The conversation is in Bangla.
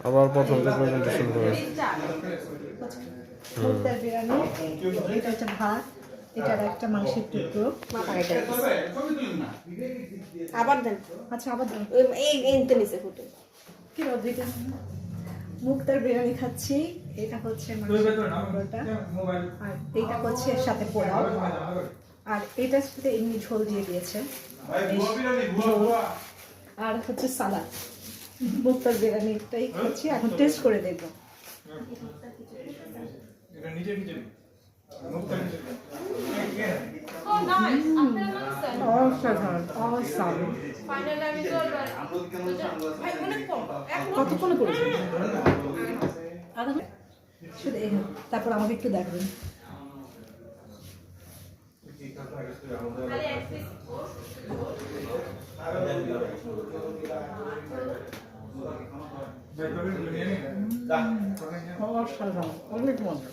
আবার প্রথম থেকে পর্যন্ত শুরু করে। মুক্তার বিরিয়ানি, এটা হচ্ছে ভাত, এটার একটা মাংসের টুকরো। আবার দেন। আচ্ছা আবার দাও। এই এনতে নিচে ফুটো। কি দুইটা মুক্তার বিরিয়ানি খাচ্ছি। এটা হচ্ছে মাংসের টুকরোটা, আর এইটা হচ্ছে এর সাথে পোলাও, আর এটার সাথে এমনি ঝোল দিয়ে দিয়েছে, ঝোল আর হচ্ছে সালাদ। মুক্তার বিরিয়ানিটাই খাচ্ছি, এখন টেস্ট করে দেখবো। অসাধারণ, অসাধারণ। কতক্ষণ করেছেন? আধা ঘন্টা? শুধু তারপর আমাকে একটু দেখবেন। অসাধারণ, অনেক মজা।